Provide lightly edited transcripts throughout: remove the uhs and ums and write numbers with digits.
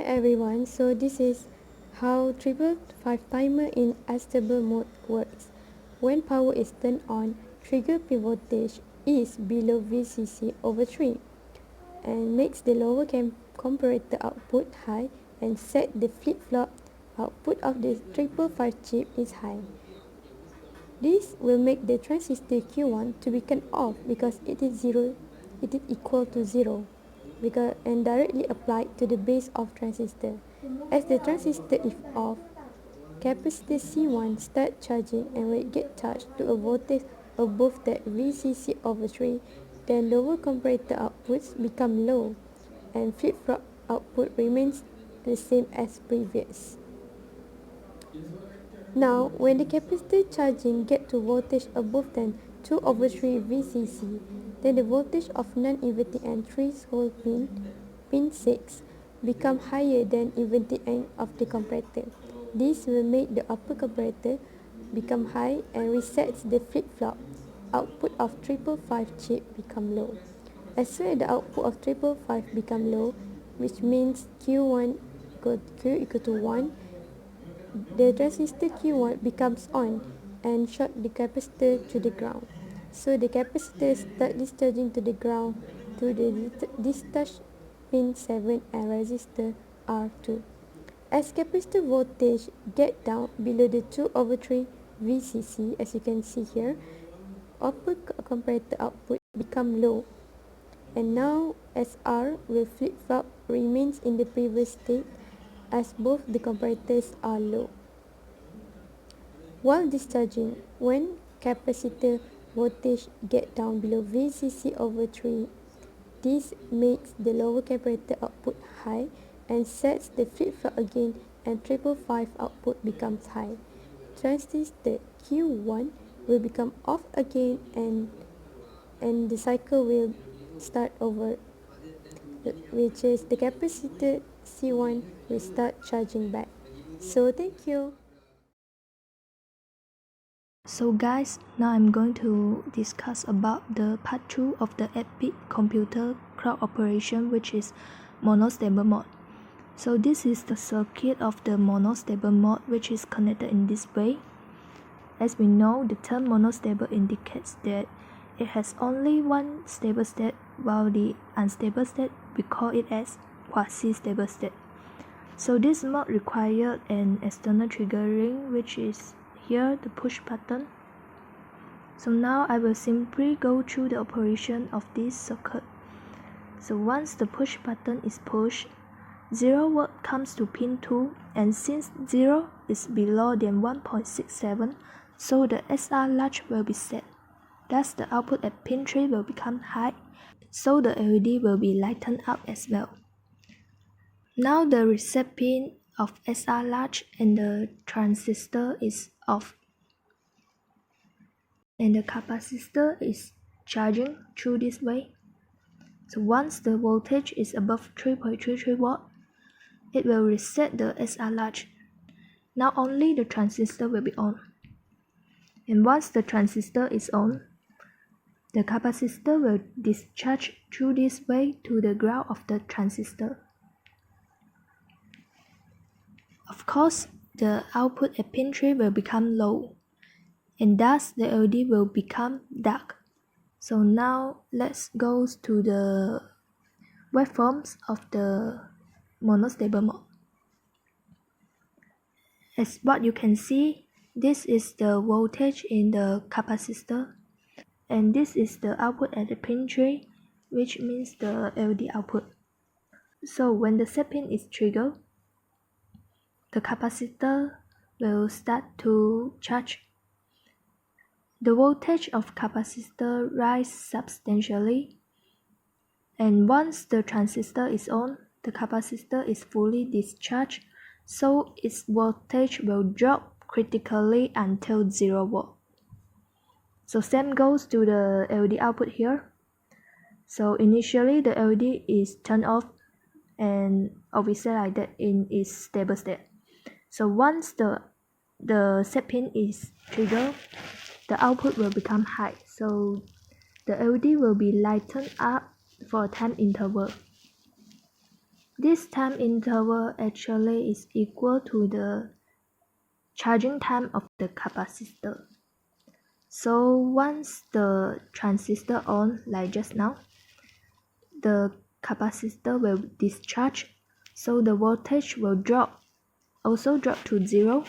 Hi everyone, so this is how 555 timer in Astable Mode works. When power is turned on, trigger pin voltage is below VCC over 3 and makes the lower comparator output high and set the flip-flop output of the 555 chip is high. This will make the transistor Q1 to be turned off because it is equal to 0 and directly applied to the base of transistor. As the transistor is off, capacitor C1 start charging, and when it get charged to a voltage above that VCC over 3, then lower comparator outputs become low and flip-flop output remains the same as previous. Now, when the capacitor charging get to voltage above than 2 over 3 VCC, then the voltage of non-inverting end threshold pin 6, become higher than inverting end of the comparator. This will make the upper comparator become high and resets the flip-flop. Output of 555 chip become low. As soon as the output of 555 become low, which means Q equal to 1, the transistor Q1 becomes on and short the capacitor to the ground. So the capacitor start discharging to the ground to the discharge pin 7 and resistor R2. As capacitor voltage get down below the 2 over 3 VCC, as you can see here, upper comparator output become low. And now SR will flip-flop remains in the previous state as both the comparators are low. While discharging, when capacitor voltage get down below VCC over 3, this makes the lower comparator output high and sets the flip-flop again, and 555 output becomes high. Transistor Q1 will become off again and the cycle will start over, which is the capacitor C1 will start charging back. So thank you. So guys, now I'm going to discuss about the part 2 of the 8-bit computer clock operation, which is monostable mode. So this is the circuit of the monostable mode, which is connected in this way. As we know, the term monostable indicates that it has only one stable state, while the unstable state we call it as quasi-stable state. So this mode required an external triggering, which is here the push button. So now I will simply go through the operation of this circuit. So once the push button is pushed, 0 volt comes to pin 2, and since 0 is below than 1.67, so the SR large will be set. Thus the output at pin 3 will become high, so the LED will be lightened up as well. Now the reset pin of SR large and the transistor is off, and the capacitor is charging through this way. So once the voltage is above 3.33 volt, it will reset the SR large. Now only the transistor will be on. And once the transistor is on, the capacitor will discharge through this way to the ground of the transistor. Of course, the output at pin 3 will become low, and thus the LED will become dark. So now let's go to the waveforms of the monostable mode. As what you can see, this is the voltage in the capacitor, and this is the output at the pin 3, which means the LED output. So when the set pin is triggered, the capacitor will start to charge. The voltage of capacitor rises substantially, and once the transistor is on, the capacitor is fully discharged, so its voltage will drop critically until 0 volt. So same goes to the LED output here. So initially the LED is turned off and obviously like that in its stable state. So once the set pin is triggered, the output will become high. So the LED will be lightened up for a time interval. This time interval actually is equal to the charging time of the capacitor. So once the transistor on, like just now, the capacitor will discharge, so the voltage will also drop to 0.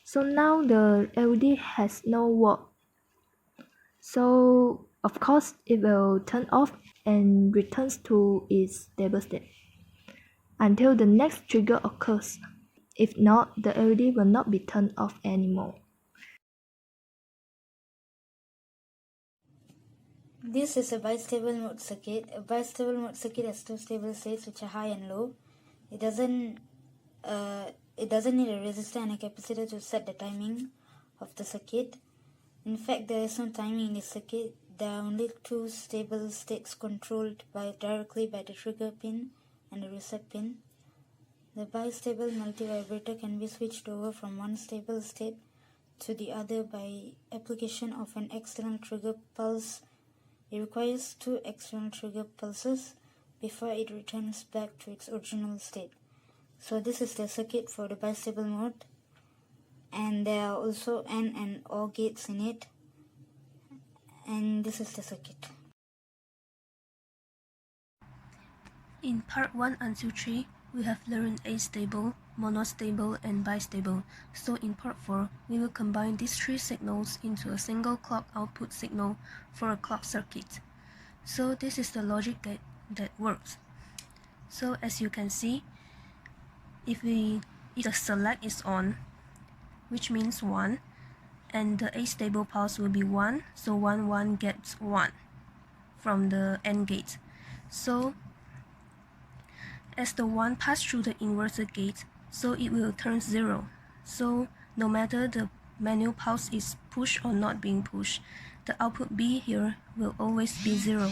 So now the LED has no work. So of course it will turn off and returns to its stable state until the next trigger occurs. If not, the LED will not be turned off anymore. This is a bistable mode circuit. A bistable mode circuit has two stable states which are high and low. It doesn't need a resistor and a capacitor to set the timing of the circuit. In fact, there is no timing in this circuit. There are only two stable states controlled directly by the trigger pin and the reset pin. The bistable multivibrator can be switched over from one stable state to the other by application of an external trigger pulse. It requires two external trigger pulses before it returns back to its original state. So this is the circuit for the bistable mode, and there are also AND and OR gates in it, and this is the circuit. In part 1 until 3, we have learned astable, monostable, and bistable. So in part 4, we will combine these three signals into a single clock output signal for a clock circuit. So this is the logic gate that works. So as you can see, if the select is on, which means 1, and the astable pulse will be 1, so 1, 1 gets 1 from the AND gate. So as the 1 passes through the inverter gate, so it will turn 0. So no matter the manual pulse is pushed or not being pushed, the output B here will always be 0.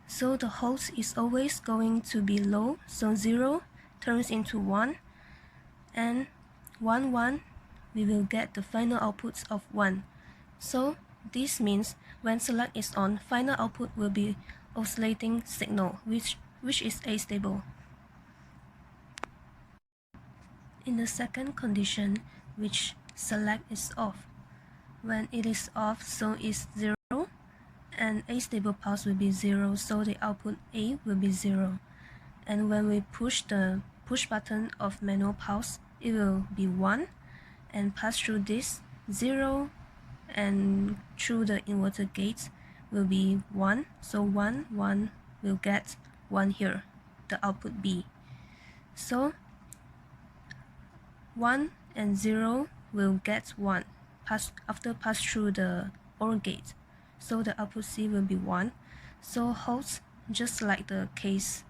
So the Holz is always going to be low, so 0 turns into 1, and 1, 1, we will get the final outputs of 1. So this means when select is on, final output will be oscillating signal, which is astable. In the second condition, which select is off, when it is off, so it's 0, and astable pulse will be 0, so the output A will be 0. And when we push the push button of manual pulse, it will be 1 and pass through this 0, and through the inverter gate will be 1, so 1, 1 will get 1 here, the output B. So 1 and 0 will get 1 after pass through the OR gate, so the output C will be 1. So Holz, just like the case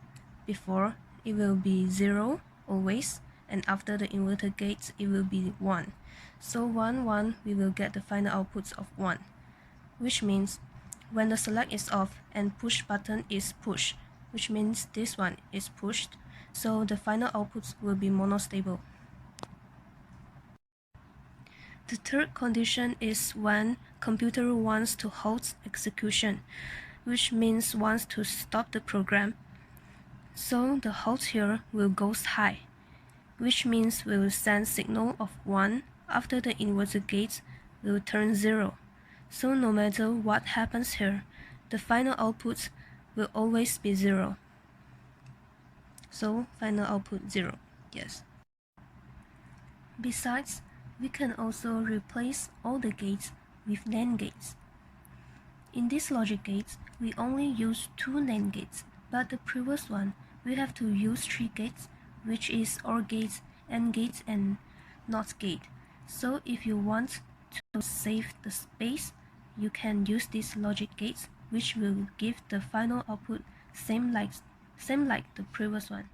before, it will be 0 always, and after the inverter gate it will be 1. So 1, 1, we will get the final outputs of 1, which means when the select is off and push button is pushed, which means this one is pushed, so the final outputs will be monostable. The third condition is when computer wants to halt execution, which means wants to stop the program. So the halt here will go high, which means we will send signal of 1 after the inverter gate will turn 0. So no matter what happens here, the final output will always be 0. So final output 0, yes. Besides, we can also replace all the gates with NAND gates. In this logic gates, we only use 2 NAND gates, but the previous one, we have to use 3 gates, which is OR gates, AND gates, and NOT gate. So if you want to save the space, you can use these logic gates, which will give the final output same like the previous one.